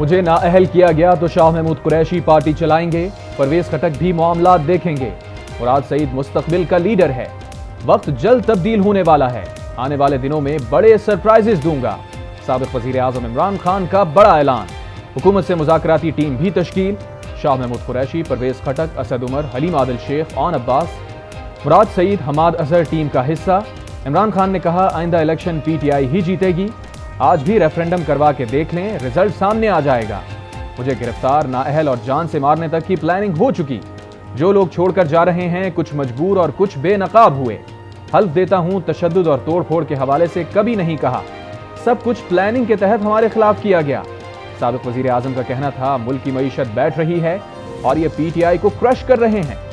मुझे नाअहल किया गया तो शाह महमूद कुरैशी पार्टी चलाएंगे। परवेज खटक भी मामलात देखेंगे। मुराद सईद मुस्तकबिल का लीडर है। वक्त जल्द तब्दील होने वाला है। आने वाले दिनों में बड़े सरप्राइजेस दूंगा। साबिक वजीर आजम इमरान खान का बड़ा ऐलान। हुकूमत से मुज़ाकराती टीम भी तश्कील। शाह महमूद कुरैशी, परवेज खटक, असद उमर, हलीम आदिल शेख, ओन अब्बास, मुराद सईद, हमाद अजहर टीम का हिस्सा। इमरान खान ने कहा आइंदा इलेक्शन पीटीआई ही जीतेगी। आज भी रेफरेंडम करवा के देख लें, रिजल्ट सामने आ जाएगा। मुझे गिरफ्तार, नाअहल और जान से मारने तक की प्लानिंग हो चुकी। जो लोग छोड़कर जा रहे हैं, कुछ मजबूर और कुछ बेनकाब हुए। हल्फ देता हूं तशद्दुद और तोड़फोड़ के हवाले से कभी नहीं कहा। सब कुछ प्लानिंग के तहत हमारे खिलाफ किया गया। साबिक वजीर आजम का कहना था मुल्क की मईशत बैठ रही है और ये पीटीआई को क्रश कर रहे हैं।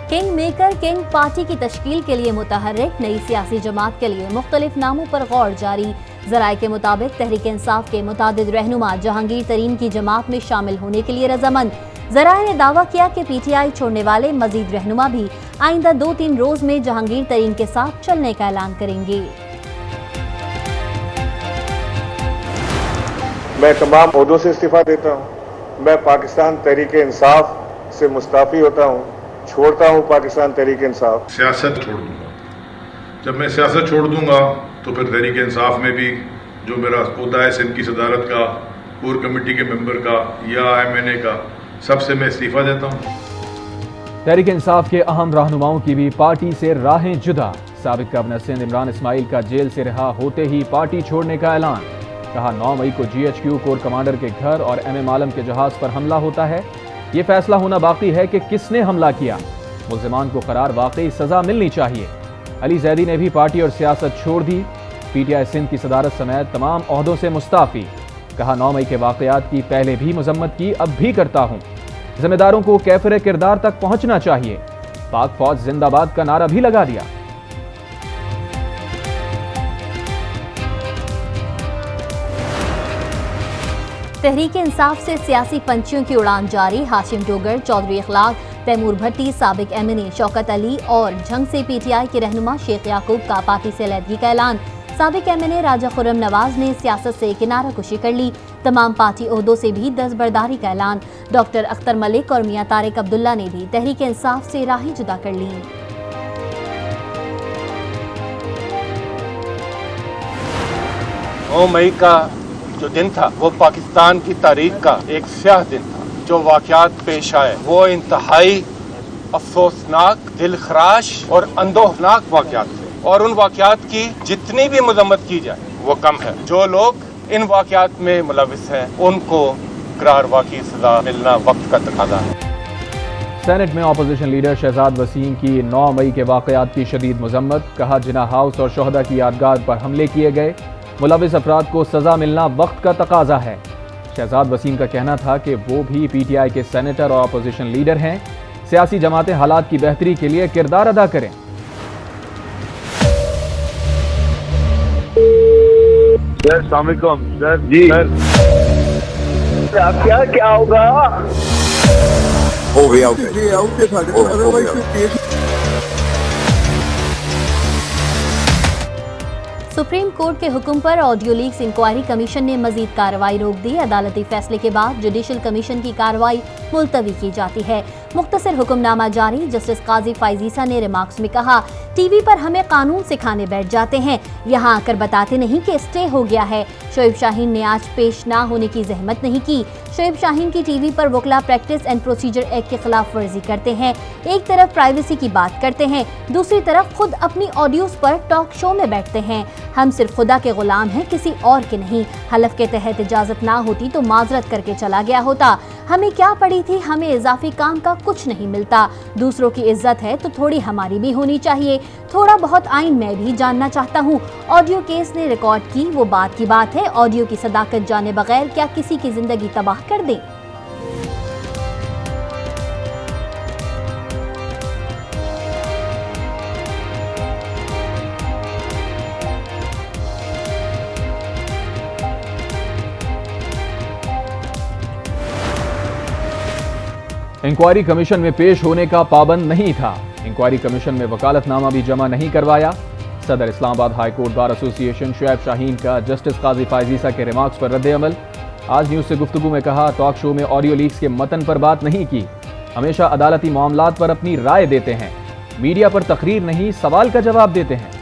किंग मेकर किंग पार्टी की तश्कील के लिए मुतहर्रिक। नई सियासी जमात के लिए मुख्तलिफ नामों पर गौर जारी। जराये के मुताबिक तहरीक इंसाफ के मुतादिद रहनुमा जहांगीर तरीन की जमात में शामिल होने के लिए रजामंद। जराये ने दावा किया कि पीटीआई छोड़ने वाले मजीद रहनुमा भी आइंदा 2-3 रोज में जहांगीर तरीन के साथ चलने का ऐलान करेंगे। मैं तमाम ओहदों से इस्तीफा देता हूँ। मैं पाकिस्तान तहरीक इंसाफ से मुस्ताफी होता हूँ। छोड़ता हूँ पाकिस्तान तहरीक इंसाफ। सियासत छोड़ दूंगा। जब मैं सियासत छोड़ दूंगा तो फिर तहरीक इंसाफ में भी जो मेरा ओहदा है सिंध की सदारत का, कोर कमेटी के मेंबर का या एमएनए का, सबसे मैं इस्तीफा देता हूँ। तहरीक इंसाफ के अहम रहनुमाओं की भी पार्टी से राहें जुदा। साबिक गवर्नर सिंध इमरान इस्माइल का जेल से रिहा होते ही पार्टी छोड़ने का ऐलान। कहा 9 मई को जीएचक्यू कोर कमांडर के घर और एमएम आलम के जहाज पर हमला होता है। ये फैसला होना बाकी है कि किसने हमला किया। मुल्जिमान को करार वाकई सजा मिलनी चाहिए। अली जैदी ने भी पार्टी और सियासत छोड़ दी। पीटीआई सिंध की सदारत समेत तमाम ओहदों से मुस्ताफी। कहा 9 मई के वाकयात की पहले भी मजम्मत की, अब भी करता हूं। जिम्मेदारों को कैफिर किरदार तक पहुंचना चाहिए। पाक फौज जिंदाबाद का नारा भी लगा दिया। तहरीक इंसाफ से सियासी पंछियों की उड़ान जारी। हाशिम डोगर, चौधरी इखलाक, तैमूर भट्टी, साबिक एमएनए शौकत अली और झंग से पीटीआई के रहनुमा शेख याकूब का पार्टी से अलहदगी का ऐलान। साबिक एमएनए राजा खुर्रम नवाज ने सियासत से किनारा कुशी कर ली। तमाम पार्टी ओहदों से भी दस्तबरदारी का ऐलान। डॉक्टर अख्तर मलिक और मियां तारिक अब्दुल्ला ने भी तहरीक इंसाफ से राहें जुदा कर ली। 9 मई का जो दिन था वो पाकिस्तान की तारीख का एक स्याह दिन था। जो वाकयात पेश आए वो इंतहाई अफसोसनाक, दिलखराश और अंदोहनाक वाकयात थे और उन वाकयात की जितनी भी मजम्मत की जाए वो कम है। जो लोग इन वाकयात में मुलविस हैं उनको करारवा की सजा मिलना वक्त का तकाजा है। सेनेट में अपोजिशन लीडर शहजाद वसीम की 9 मई के वाकयात की शदीद मजम्मत। कहा जिना हाउस और शोहदा की यादगार पर हमले किए गए। मुलविस अफराद को सजा मिलना वक्त का तकाजा है। शहजाद वसीम का कहना था कि वो भी पीटीआई के सेनेटर और अपोजिशन लीडर हैं। सियासी जमातें हालात की बेहतरी के लिए किरदार अदा करें। सर अस्सलाम वालेकुम। सर जी सर आप क्या होगा हो गया। सुप्रीम कोर्ट के हुक्म पर ऑडियो लीक्स इंक्वायरी कमीशन ने मजीद कार्रवाई रोक दी। अदालती फैसले के बाद जुडिशल कमीशन की कार्रवाई मुलतवी की जाती है। मुख्तसर हुक्मनामा जारी। जस्टिस काजी फाइजीसा ने रिमार्क्स में कहा टीवी पर हमें कानून सिखाने बैठ जाते हैं, यहाँ आकर बताते नहीं कि स्टे हो गया है। शोएब शाहीन ने आज पेश ना होने की जहमत नहीं की। शोएब शाहीन की टीवी पर वकला प्रैक्टिस एंड प्रोसीजर एक्ट की खिलाफ वर्जी करते हैं। एक तरफ प्राइवेसी की बात करते हैं, दूसरी तरफ खुद अपनी ऑडियोज पर टॉक शो में बैठते हैं। हम सिर्फ खुदा के गुलाम हैं, किसी और के नहीं। हलफ के तहत इजाजत ना होती तो माजरत करके चला गया होता। हमें क्या पड़ी थी, हमें इजाफी काम का कुछ नहीं मिलता। दूसरों की इज्जत है तो थोड़ी हमारी भी होनी चाहिए। थोड़ा बहुत आइन मैं भी जानना चाहता हूँ। ऑडियो केस ने रिकॉर्ड की वो बात की बात है। ऑडियो की सदाकत जाने बगैर क्या किसी की जिंदगी तबाह कर दें। इंक्वायरी कमीशन में पेश होने का पाबंद नहीं था। इंक्वायरी कमीशन में वकालतनामा भी जमा नहीं करवाया। सदर Islamabad high court bar association Shoaib Shaheen का जस्टिस काजी फायजीसा के रिमार्क्स पर रद्द-ए-अमल। आज न्यूज से गुफ्तगू में कहा, टॉक शो में ऑडियो लीक्स के मतन पर बात नहीं की, हमेशा अदालती मामलात पर अपनी राय देते हैं, मीडिया पर तकरीर नहीं सवाल का जवाब देते हैं।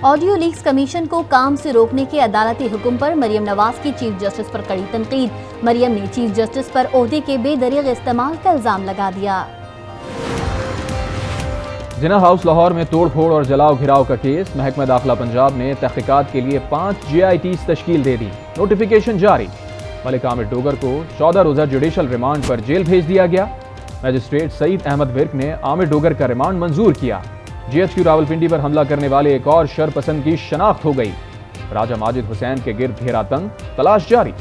ऑडियो लीक्स कमीशन को काम से रोकने के अदालती हुक्म पर मरियम नवाज की चीफ जस्टिस पर कड़ी तनकीद। मरियम ने चीफ जस्टिस पर ओहदे के बेदरीग इस्तेमाल का इल्जाम लगा दिया। जिना हाउस लाहौर में तोड़फोड़ और जलाओ घिराव का केस, महकमा दाखिला पंजाब ने तहकीकात के लिए 5 GITs तश्कील दे दी। नोटिफिकेशन जारी। मलिक आमिर डोगर को 14 रोजा जुडिशल रिमांड पर जेल भेज दिया गया। मजिस्ट्रेट सईद अहमद विर्क ने आमिर डोगर का रिमांड मंजूर किया। GHQ रावलपिंडी पर हमला करने वाले एक और शरपसंद की शनाख्त हो गई। राजा माजिद हुसैन के गिर्द घेरा तंग, तलाश जारी।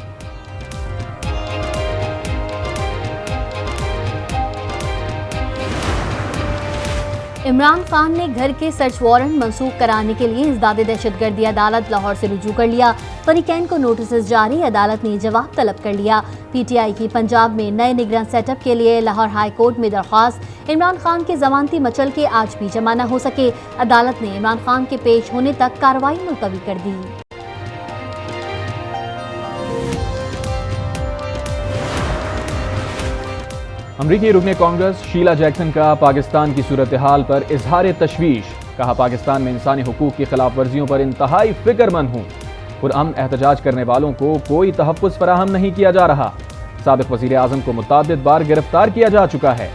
इमरान खान ने घर के सर्च वारंट मंसूख कराने के लिए इज़दाद दहशतगर्दी अदालत लाहौर से रुजू कर लिया। फरीकैन को नोटिस जारी, अदालत ने जवाब तलब कर लिया। PTI की पंजाब में नए निगरान सेटअप के लिए लाहौर हाई कोर्ट में दरख्वास्त। इमरान खान के जमानती मचल के आज भी जमा न हो सके, अदालत ने इमरान खान के पेश होने तक कार्रवाई मुलतवी कर दी। अमरीकी रुकने कांग्रेस शीला जैक्सन का पाकिस्तान की सूरत हाल पर इजहार तशवीश। कहा, पाकिस्तान में इंसानी हुकूक की खिलाफ वर्जियों पर इंतहाई फिक्रमंद हूँ। पुरअमन एहतजाज करने वालों को कोई तहफ़्फ़ुज़ फराहम नहीं किया जा रहा। साबिक़ वज़ीर आज़म को मुतअद्दिद बार गिरफ्तार किया जा चुका है।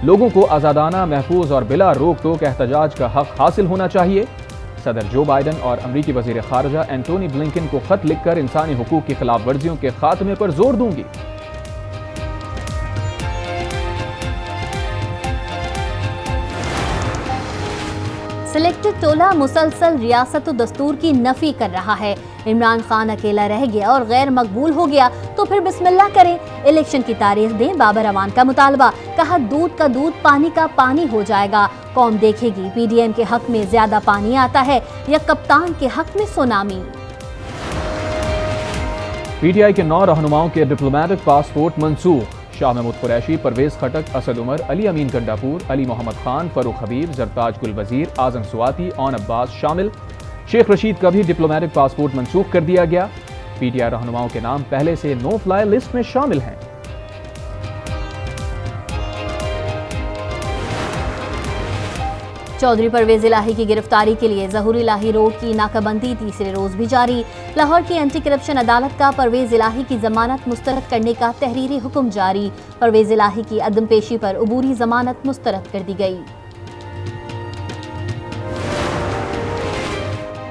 लोगों को आज़ादाना, महफूज और बिला रोक टोक एहतजाज का हक हासिल होना चाहिए। सदर जो बाइडन और अमरीकी वज़ीर ख़ारजा एंटोनी ब्लिंकन को खत लिखकर इंसानी हुकूक की खिलाफ वर्जियों के खात्मे पर जोर दूंगी। सिलेक्टेड टोला मुसलसल रियासत व दस्तूर की नफी कर रहा है। इमरान खान अकेला रह गया और गैर मकबूल हो गया तो फिर बिस्मिल्लाह करें। इलेक्शन की तारीख दें, बाबर अवान का मुतालबा। कहा, दूध का दूध पानी का पानी हो जाएगा। कौम देखेगी PDM के हक में ज्यादा पानी आता है या कप्तान के हक में सुनामी। PTI के 9 रहनुमाओं के डिप्लोमेटिक पासपोर्ट मंसूख। शाह महमूद कुरैशी, परवेज खटक, असद उमर, अली अमीन गंडापुर, अली मोहम्मद खान, फरूख हबीब, जरताज गुल वजीर, आजम सुवाती, औन अब्बास शामिल। शेख रशीद का भी डिप्लोमेटिक पासपोर्ट मंसूख कर दिया गया। PTI रहनुमाओं के नाम पहले से नो फ्लाई लिस्ट में शामिल हैं। चौधरी परवेज इलाही की गिरफ्तारी के लिए ज़हूर इलाही रोड की नाकाबंदी तीसरे रोज भी जारी। लाहौर की एंटी करप्शन अदालत का परवेज इलाही की जमानत मुस्तरद करने का तहरीरी हुक्म जारी। परवेज इलाही की अदम पेशी पर अबूरी जमानत मुस्तरद कर दी गई।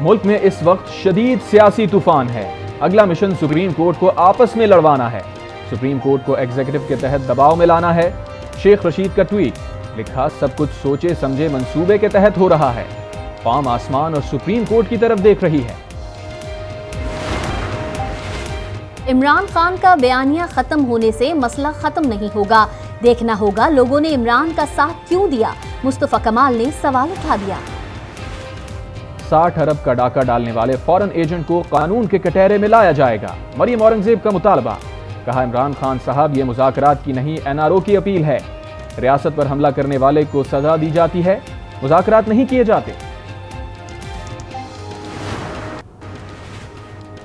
मुल्क में इस वक्त शदीद सियासी तूफान है। अगला मिशन सुप्रीम कोर्ट को आपस में लड़वाना है। सुप्रीम कोर्ट को एग्जीक्यूटिव के तहत दबाव में लाना है। शेख रशीद का ट्वीट, लिखा, सब कुछ सोचे समझे मंसूबे के तहत हो रहा है। कौम आसमान और सुप्रीम कोर्ट की तरफ देख रही है। इमरान खान का बयानिया खत्म होने से मसला खत्म नहीं होगा। देखना होगा लोगों ने इमरान का साथ क्यों दिया। मुस्तफा कमाल ने सवाल उठा दिया। 60 अरब का डाका डालने वाले फॉरेन एजेंट को कानून के कटहरे में लाया जाएगा। मरियम औरंगजेब का मुतालबा। कहा, इमरान खान साहब, ये मुज़ाकरात की नहीं NRO की अपील है। रियासत पर हमला करने वाले को सजा दी जाती है, मुज़ाकरात नहीं किए जाते।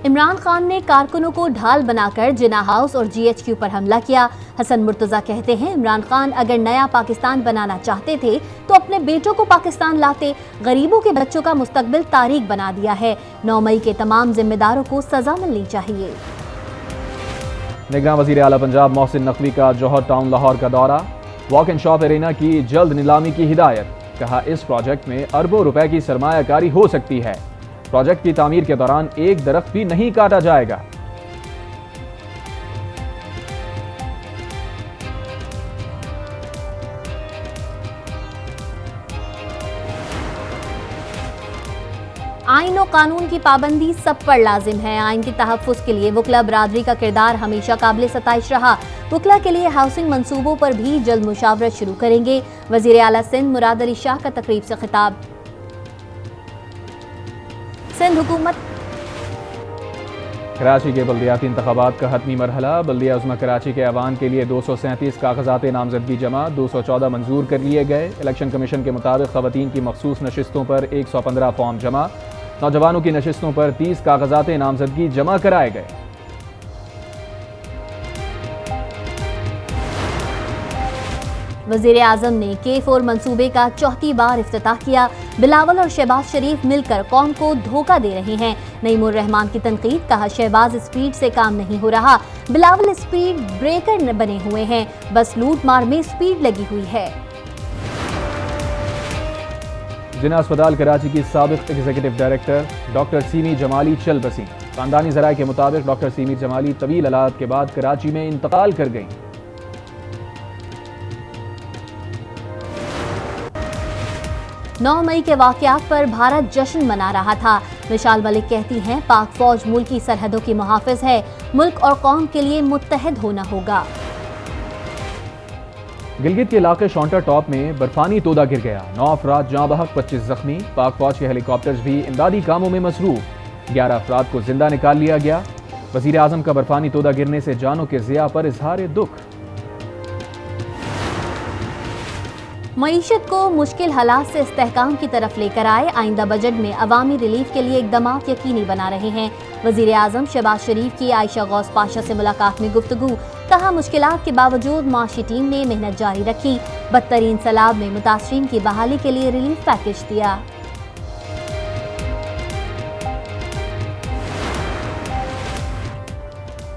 इमरान खान ने कारकुनों को ढाल बनाकर जिना हाउस और GHQ पर हमला किया। हसन मुर्तजा कहते हैं, इमरान खान अगर नया पाकिस्तान बनाना चाहते थे तो अपने बेटों को पाकिस्तान लाते। गरीबों के बच्चों का मुस्तकबिल तारीख बना दिया है। 9 मई के तमाम जिम्मेदारों को सजा मिलनी चाहिए। निगरान वज़ीर आला पंजाब मोहसिन नकवी का जौहर टाउन लाहौर का दौरा। वॉक एंड शॉप एरेना की जल्द नीलामी की हिदायत। कहा, इस प्रोजेक्ट में अरबों रुपए की सरमायाकारी हो सकती है। प्रोजेक्ट की तामीर के दौरान एक दरख्त भी नहीं काटा जाएगा। आइन और कानून की पाबंदी सब पर लाजिम है। आइन के तहफ़्फ़ुज़ के लिए वकला बरादरी का किरदार हमेशा काबिल सताइश रहा। वकला के लिए हाउसिंग मंसूबों पर भी जल्द मुशावरत शुरू करेंगे। वज़ीर आला सिंध मुराद अली शाह का तकरीब से खिताब। कराची के बल्दियाती इंतखाबात का हतमी मरहला। बल्दिया उज़्मा कराची के अवान के लिए 237 कागजात नामजदगी जमा, 214 मंजूर कर लिए गए। इलेक्शन कमीशन के मुताबिक ख़वातीन की मखसूस नशिस्तों पर 115 फॉर्म जमा, नौजवानों की नशिस्तों पर 30 कागजात नामजदगी जमा कराए गए। वज़ीर आज़म ने K4 मंसूबे का चौथी बार इफ्तिताह किया। बिलावल और शहबाज शरीफ मिलकर कौम को धोखा दे रहे हैं। नईमुर रहमान की तनकीद, कहा शहबाज स्पीड से काम नहीं हो रहा, बिलावल स्पीड ब्रेकर बने हुए हैं, बस लूट मार में स्पीड लगी हुई है। जिना अस्पताल कराची की साबिक executive director doctor semi Jamali चल बसी। खानदानी ज़राए के मुताबिक डॉक्टर सीमी जमाली तवील इलाज के बाद कराची में इंतकाल कर गईं। 9 मई के वाक़यात पर भारत जश्न मना रहा था। मिसाल मलिक कहती हैं, पाक फौज मुल्क की सरहदों की मुहाफ़िज़ है, मुल्क और कौम के लिए मुत्तहद होना होगा। गिलगित के इलाके शॉन्टा टॉप में बर्फानी तोदा गिर गया, 9 अफराद जाँ बहक, 25 जख्मी। पाक फौज के हेलीकॉप्टर्स भी इमदादी कामों में मसरूफ, 11 अफराद को जिंदा निकाल लिया गया। वज़ीर आज़म का बर्फानी तोदा गिरने से जानों के ज़िया पर इजहार दुख। मईशत को मुश्किल हालात से इस्तेहकाम की तरफ लेकर आए, आइंदा बजट में अवामी रिलीफ के लिए इक़दामात यकीनी बना रहे हैं। वज़ीर आज़म शहबाज शरीफ की आयशा गौस पाशा से मुलाकात में गुफ्तगू, कहा मुश्किलात के बावजूद माशी टीम ने मेहनत जारी रखी, बदतरीन सैलाब में मुतासरीन की बहाली के लिए रिलीफ पैकेज दिया।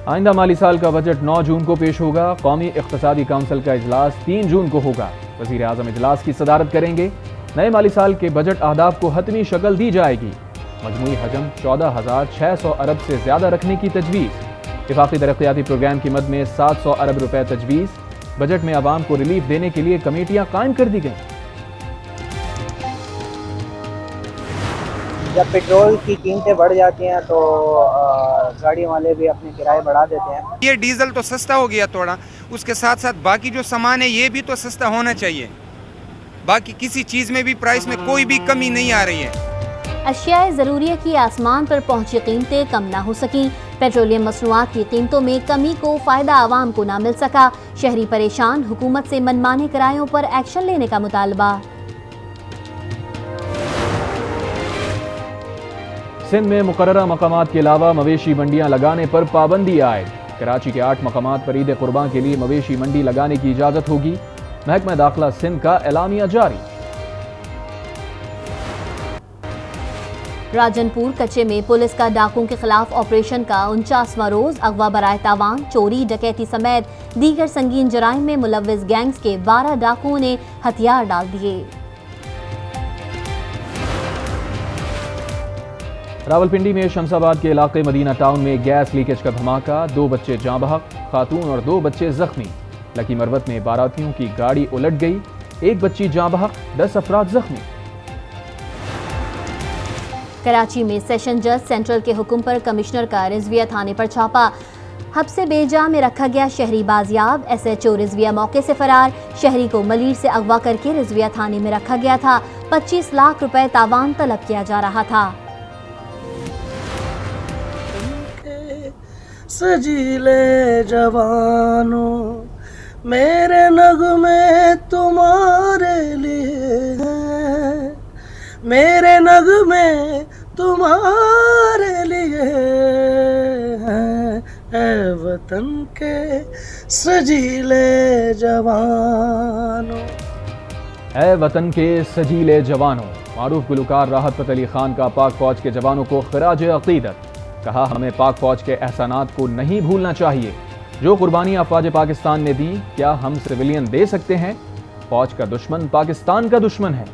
आइंदा माली साल का बजट 9 जून को पेश होगा। कौमी इक़्तिसादी काउंसिल का इजलास 3 जून को होगा। वज़ीर आज़म इजलास की सदारत करेंगे। नए माली साल के बजट अहदाफ को हतमी शक्ल दी जाएगी। मजमूई हजम 14,600 अरब से ज़्यादा रखने की तजवीज़। इफ़ाक़ी तरक्याती प्रोग्राम की मद में 700 अरब रुपए तजवीज़। बजट में आवाम को रिलीफ देने के लिए कमेटियाँ कायम कर दी गई। जब पेट्रोल की कीमतें बढ़ जाती हैं तो गाड़ी वाले भी अपने किराए बढ़ा देते हैं। ये डीजल तो सस्ता हो गया थोड़ा, उसके साथ साथ बाकी जो सामान है ये भी तो सस्ता होना चाहिए। बाकी किसी चीज़ में भी प्राइस में कोई भी कमी नहीं आ रही है। अशियाए ज़रूरिया की आसमान पर पहुंची कीमतें कम ना हो सकी। पेट्रोलियम मसनूआत की कीमतों में कमी को फ़ायदा आवाम को ना मिल सका। शहरी परेशान, हुकूमत से मनमाने किरायों पर एक्शन लेने का मुतालबा। सिंध में मुकर्ररा मकामात के अलावा मवेशी मंडियां लगाने पर पाबंदी आए। कराची के 8 मकामात पर ईद कुर्बान के लिए मवेशी मंडी लगाने की इजाज़त होगी। महकमा दाखिला सिंध का एलामिया जारी। राजनपुर कच्चे में पुलिस का डाकुओं के खिलाफ ऑपरेशन का 49वां रोज। अगवा बराए तावान, चोरी, डकैती समेत दीगर संगीन जराइम में मुलव्विस गैंग्स के 12 डाकुओं ने हथियार डाल दिए। रावलपिंडी में शमसाबाद के इलाके मदीना टाउन में गैस लीकेज का धमाका, 2 बच्चे जाँ बहक, खातून और 2 बच्चे जख्मी। लकी मरवत में बारातियों की गाड़ी उलट गई, 1 बच्ची जाँ बहक, 10 अफराद जख्मी। कराची में सेशन जज सेंट्रल के हुक्म पर कमिश्नर का रिजविया थाने पर छापा। हब्से बेजा में रखा गया शहरी बाजियाब। SHO रिजविया मौके से फरार। शहरी को मलीर से अगवा करके रिजविया थाने में रखा गया था। 25 लाख रुपए तावान तलब किया जा रहा था। सजीले जवानों मेरे नगमे तुम्हारे लिए हैं, मेरे नगमे तुम्हारे लिए हैं, ऐ वतन के सजीले जवानों। ऐ वतन के सजीले जवानों। मारूफ गुलकार राहत फ़तेह अली खान का पाक फौज के जवानों को खिराज अक़ीदत। कहा, हमें पाक फौज के एहसानात को नहीं भूलना चाहिए। जो कुर्बानी अफवाज पाकिस्तान ने दी, क्या हम सिविलियन दे सकते हैं? फौज का दुश्मन पाकिस्तान का दुश्मन है।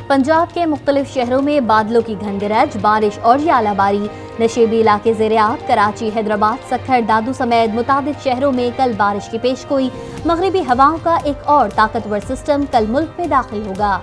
पंजाब के मुख्तलिफ शहरों में बादलों की घनगरज, बारिश और यालाबारी। नशेबी इलाके ज़ेर-ए-आब। कराची, हैदराबाद, सक्खर, दादू समेत मुताबिक शहरों में कल बारिश की पेशगोई। मगरिबी हवाओं का एक और ताकतवर सिस्टम कल मुल्क में दाखिल होगा।